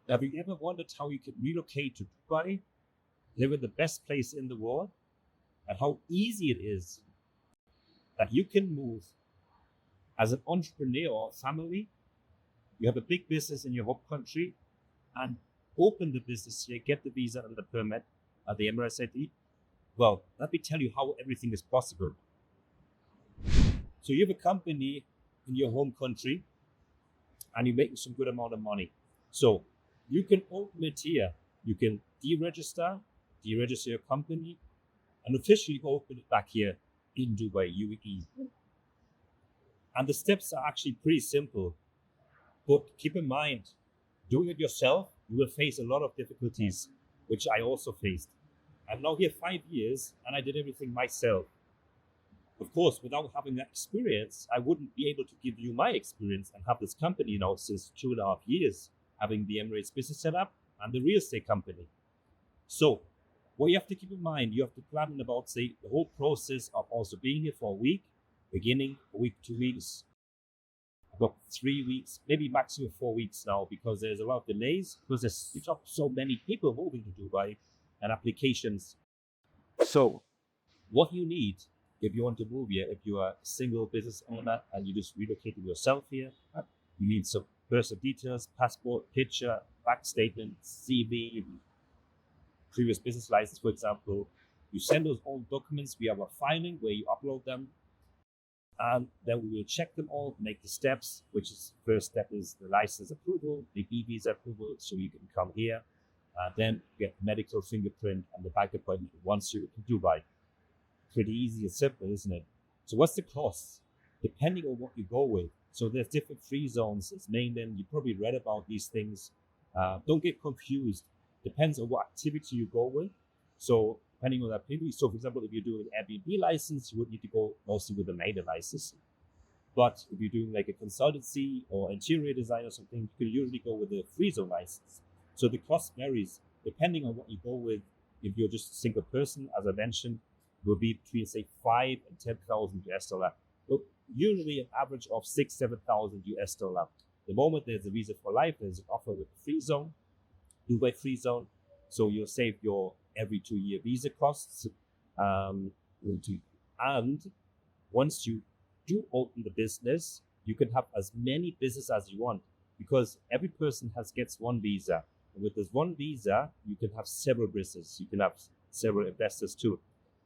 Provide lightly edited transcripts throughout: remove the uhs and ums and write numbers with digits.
Have you ever wondered how you could relocate to Dubai, live in the best place in the world, and how easy it is that you can move as an entrepreneur or family? You have a big business in your home country and open the business here, get the visa and the permit at the Emirates ID. Well, let me tell you how everything is possible. So you have a company in your home country and you're making some good amount of money. So you can open it here. You can deregister your company, and officially open it back here in Dubai, UAE. And the steps are actually pretty simple. But keep in mind, doing it yourself, you will face a lot of difficulties, which I also faced. I'm now here 5 years and I did everything myself. Of course, without having that experience, I wouldn't be able to give you my experience and have this company now since 2.5 years, having the Emirates business set up and the real estate company. So what you have to keep in mind, you have to plan in about, say, the whole process of also being here for a week, beginning a week, 2 weeks, about 3 weeks, maybe maximum 4 weeks now, because there's a lot of delays, because there's so many people moving to Dubai and applications. So what you need if you want to move here, if you are a single business owner and you just relocating yourself here, you need some personal details, passport, picture, bank statement, CV, previous business license, for example. You send those all documents. We have a filing where you upload them, and then we will check them all, make the steps, which is first step is the license approval, the e-visa approval, so you can come here. Then get medical fingerprint and the bank appointment once you're in Dubai. Pretty easy and simple, isn't it? So what's the cost? Depending on what you go with. So there's different free zones. It's mainland. You probably read about these things. Don't get confused. Depends on what activity you go with. So depending on that activity. So for example, if you're doing an Airbnb license, you would need to go mostly with a maiden license. But if you're doing like a consultancy or interior design or something, you can usually go with a free zone license. So the cost varies depending on what you go with. If you're just a single person, as I mentioned, will be between say 5 and 10,000 US dollar. But usually an average of 6-7,000 US dollar. The moment there's a visa for life, there's an offer with a free zone, Dubai free zone. So you'll save your every 2-year visa costs. And once you do open the business, you can have as many business as you want, because every person gets one visa. And with this one visa, you can have several businesses. You can have several investors too.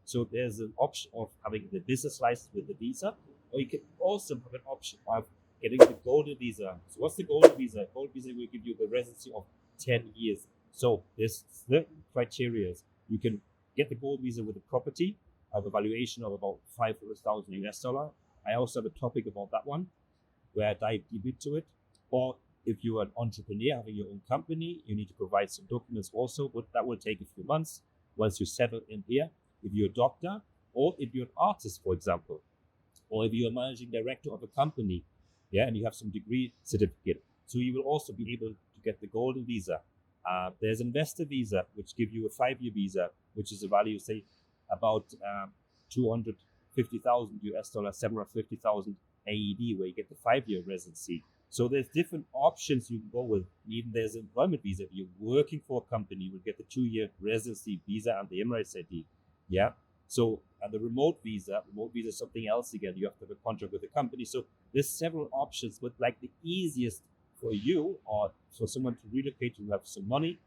So there's an option of having the business license with the visa, or you can also have an option of getting the golden visa. So what's the golden visa? Golden visa will give you the residency of 10 years. So there's certain criteria. You can get the gold visa with a property of a valuation of about 500,000 US dollar. I also have a topic about that one where I dive deep into it. Or if you're an entrepreneur having your own company, you need to provide some documents also, but that will take a few months once you settle in here. If you're a doctor, or if you're an artist, for example, or if you're a managing director of a company, and you have some degree certificate. So you will also be able to get the golden visa. There's an investor visa, which gives you a 5-year visa, which is a value, say, about 250,000 US dollars, 750,000 AED, where you get the 5-year residency. So there's different options you can go with. Even there's an employment visa. If you're working for a company, you will get the 2-year residency visa and the Emirates ID. Yeah. So, and the remote visa is something else again. You have to have a contract with the company. So there's several options, but like the easiest for you or for someone to relocate to have some money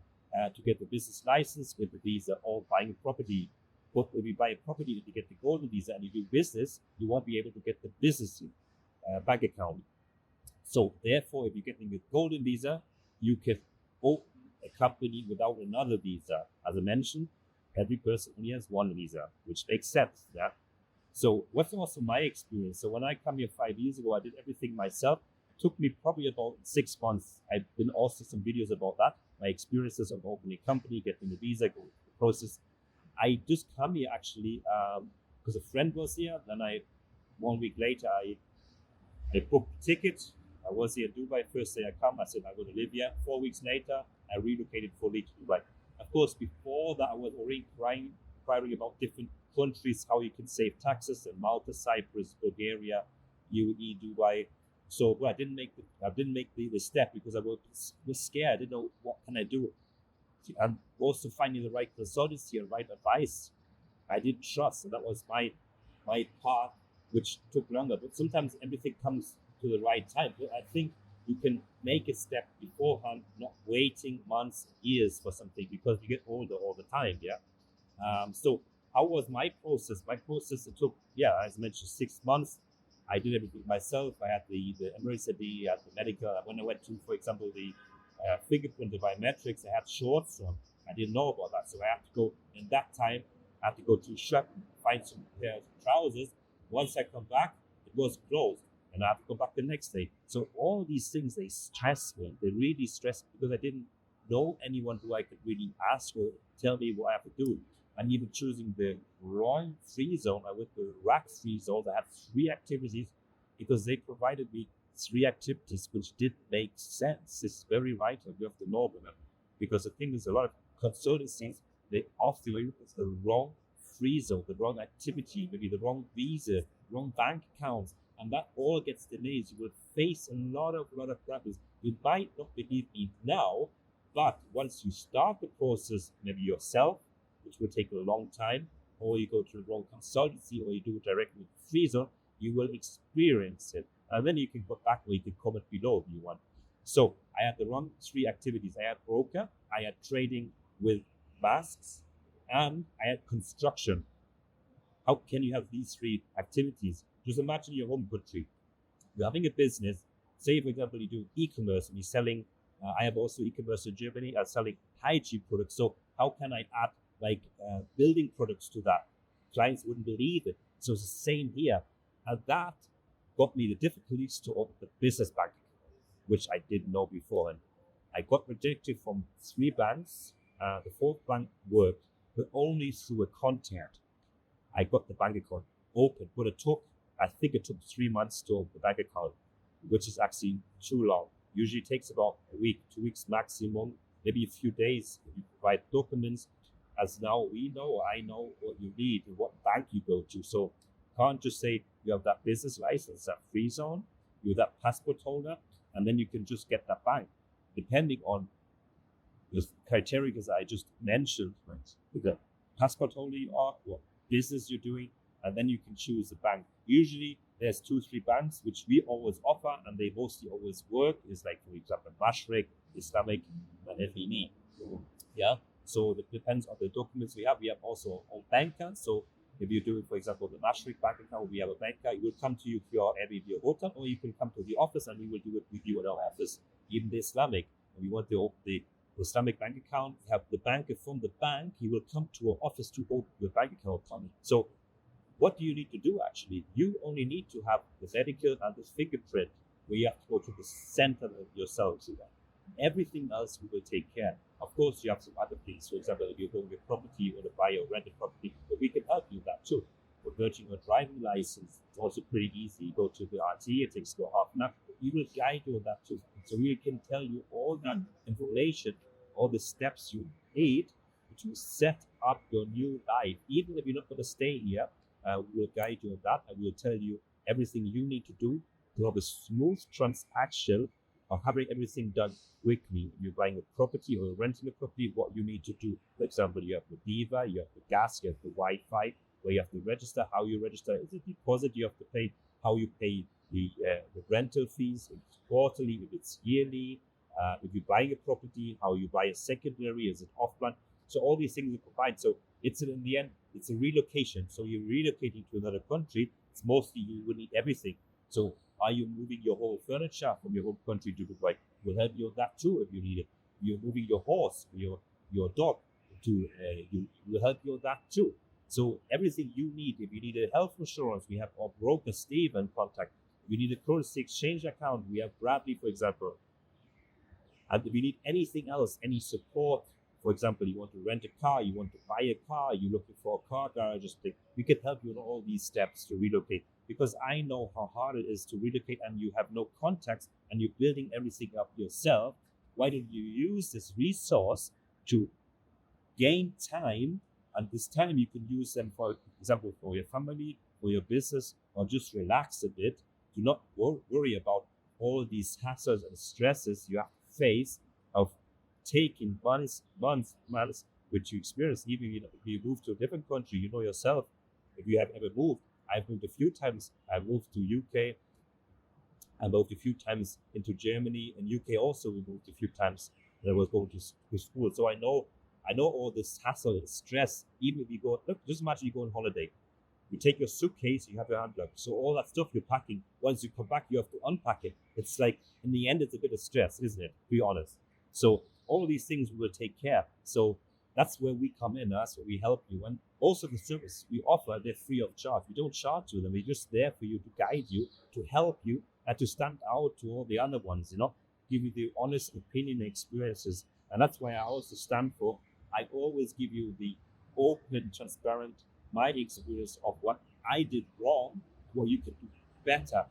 to get the business license with the visa or buying a property. But if you buy a property, if you get the golden visa and you do business, you won't be able to get the business bank account. So therefore, if you're getting the golden visa, you can open a company without another visa. As I mentioned, every person only has one visa, which makes sense. Yeah. So what's also my experience? So when I come here 5 years ago, I did everything myself. It took me probably about 6 months. I've been also some videos about that. My experiences of opening a company, getting the visa, going through the process. I just come here actually because a friend was here. Then 1 week later, I booked a ticket. I was here in Dubai. First day I come, I said I'm going to live here. 4 weeks later, I relocated fully to Dubai. Of course, before that, I was already inquiring about different countries, how you can save taxes in Malta, Cyprus, Bulgaria, UAE, Dubai. So but I didn't make the step because I was scared. I didn't know what can I do. And also finding the right consultancy and right advice. I didn't trust, and that was my path, which took longer. But sometimes everything comes to the right time. But I think you can make a step beforehand, not waiting months, years for something, because you get older all the time. Yeah. So how was my process? My process, it took, as I mentioned, 6 months. I did everything myself. I had the Emirates ID, I had the medical. When I went to, for example, the fingerprint, the biometrics, I had shorts on. I didn't know about that. So I had to go, in that time, I had to go to a shop and find some pairs of trousers. Once I come back, it was closed. And I have to go back the next day. So all these things, they stress me. They really stress me because I didn't know anyone who I could really ask or tell me what I have to do. And even choosing the wrong free zone, I went to rack free zone. I had 3 activities because they provided me 3 activities which did make sense. It's very vital. You have to know them because the thing is, a lot of consultancies, they offer you the wrong free zone, the wrong activity, maybe the wrong visa, wrong bank accounts, and that all gets delays. You will face a lot of problems. You might not believe me now, but once you start the process, maybe yourself, which will take a long time, or you go to the wrong consultancy, or you do it directly with free zone, you will experience it. And then you can go back or you can comment below if you want. So I had the wrong 3 activities. I had broker, I had trading with masks, and I had construction. How can you have these 3 activities? Just imagine your home country. You're having a business. Say, for example, you do e-commerce and you're selling, I have also e-commerce in Germany, I'm selling hygiene products. So how can I add building products to that? Clients wouldn't believe it. So it's the same here. And that got me the difficulties to open the business bank, which I didn't know before. And I got rejected from 3 banks. The 4th bank worked, but only through a contact. I got the bank account open, but I think it took 3 months to open the bank account, which is actually too long. Usually it takes about a week, 2 weeks maximum, maybe a few days if you provide documents. As now I know what you need and what bank you go to. So can't just say you have that business license, that free zone, you're that passport holder, and then you can just get that bank. Depending on the criteria that I just mentioned, right? The passport holder you are, what business you're doing, and then you can choose the bank. Usually there's 2-3 banks which we always offer, and they mostly always work. It's like, for example, Mashreq, Islamic, and FEE. Yeah. So it depends on the documents we have. We have also our banker. So if you're doing, for example, the Mashreq bank account, we have a banker. It will come to you through our Airbnb hotel, or you can come to the office and we will do it with you at our office. Even the Islamic, we want to open the Islamic bank account, have the banker from the bank, he will come to our office to open your bank account. So what do you need to do actually? You only need to have the medical and the fingerprint, where you have to go to the center of yourself to that. Everything else we will take care. Of course, you have some other things. For example, if you're going to property or to buy or rent a property, but we can help you with that too. Converting your driving license, it's also pretty easy. You go to the RT, it takes about half an hour. We will guide you on that too. So we can tell you all that information, all the steps you need to set up your new life. Even if you're not going to stay here, we will guide you on that, and we'll tell you everything you need to do to have a smooth transaction of having everything done quickly. If you're buying a property or renting a property, what you need to do. For example, you have the Diva, you have the gas, you have the Wi-Fi, where you have to register, how you register. Is it a deposit you have to pay, how you pay the rental fees, if it's quarterly, if it's yearly, if you're buying a property, how you buy a secondary, is it off-plan? So all these things are combined. So it's in the end, it's a relocation. So you're relocating to another country. It's mostly you will need everything. So are you moving your whole furniture from your home country to Dubai? We'll help you with that too if you need it. You're moving your horse, your dog to, we'll help you with that too. So everything you need, if you need a health insurance, we have our broker Steve in contact. If you need a currency exchange account, we have Bradley, for example. And if you need anything else, any support, for example, you want to rent a car, you want to buy a car, you're looking for a car garage, we can help you in all these steps to relocate. Because I know how hard it is to relocate and you have no contacts and you're building everything up yourself. Why don't you use this resource to gain time? And this time you can use them, for example, for your family, for your business, or just relax a bit. Do not worry about all these hassles and stresses you have to face of taking months, which you experience. Even if you move to a different country, you know yourself, if you have ever moved. I've moved a few times. I moved to UK. I moved a few times into Germany, and UK also we moved a few times when I was going to school. So I know all this hassle and stress. Even if you go, look, just imagine you go on holiday. You take your suitcase, you have your hand luggage. So all that stuff you're packing, once you come back, you have to unpack it. It's like, in the end, it's a bit of stress, isn't it? To be honest. So all these things we will take care. So that's where we come in. That's where we help you. And also the service we offer, they're free of charge. We don't charge you them. We're just there for you to guide you, to help you, and to stand out to all the other ones, give you the honest opinion and experiences. And that's why I also stand for, I always give you the open, transparent, my experience of what I did wrong, what you can do better.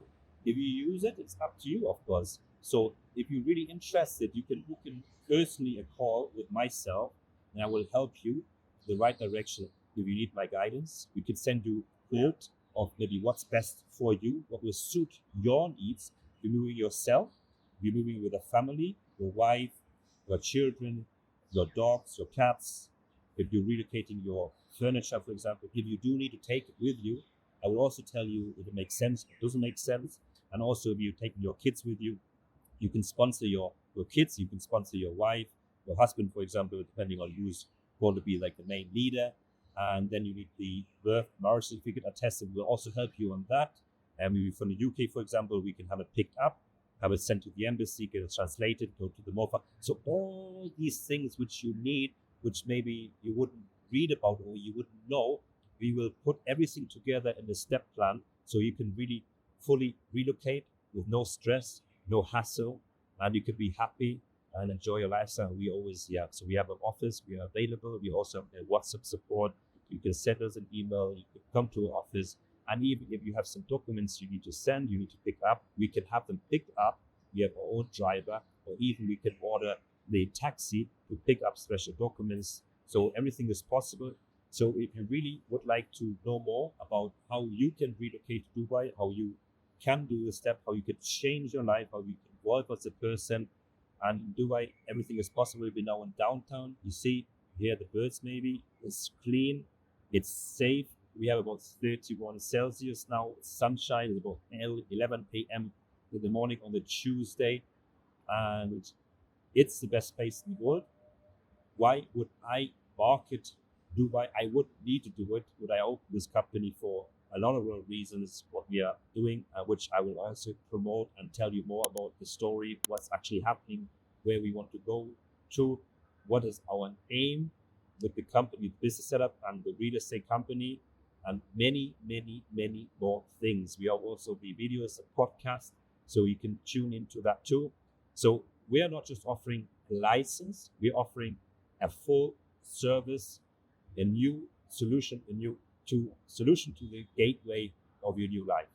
If you use it, it's up to you, of course. So if you're really interested, you can book in personally a call with myself, and I will help you the right direction. If you need my guidance, we can send you a quote of maybe what's best for you, what will suit your needs. You're moving yourself, you're moving with a family, your wife, your children, your dogs, your cats. If you're relocating your furniture, for example, if you do need to take it with you, I will also tell you if it makes sense, it doesn't make sense. And also if you're taking your kids with you, you can sponsor your kids, you can sponsor your wife, your husband, for example, depending on who's going to be like the main leader. And then you need the birth marriage certificate attested. We'll also help you on that. And maybe from the UK, for example, we can have it picked up, have it sent to the embassy, get it translated, go to the MOFA. So all these things which you need, which maybe you wouldn't read about or you wouldn't know, we will put everything together in a step plan so you can really fully relocate with no stress, no hassle, and you can be happy and enjoy your lifestyle. We always, so we have an office, we are available. We also have a WhatsApp support. You can send us an email, you can come to our office, and even if you have some documents you need to send, you need to pick up, we can have them picked up. We have our own driver, or even we can order the taxi to pick up special documents. So everything is possible. So if you really would like to know more about how you can relocate to Dubai, how you can do the step, how you can change your life, how you can evolve as a person, and in Dubai, everything is possible. We're now in downtown. You see, hear the birds maybe. It's clean. It's safe. We have about 31 Celsius now. Sunshine is about 11 a.m. in the morning on the Tuesday. And it's the best place in the world. Why would I market Dubai? I would need to do it. Would I open this company for a lot of reasons, what we are doing, which I will also promote and tell you more about the story, what's actually happening, where we want to go to, what is our aim with the company, the business setup and the real estate company, and many, many, many more things. We have also the videos and podcasts, so you can tune into that too. So we are not just offering a license, we're offering a full service, a new solution, solution to the gateway of your new life.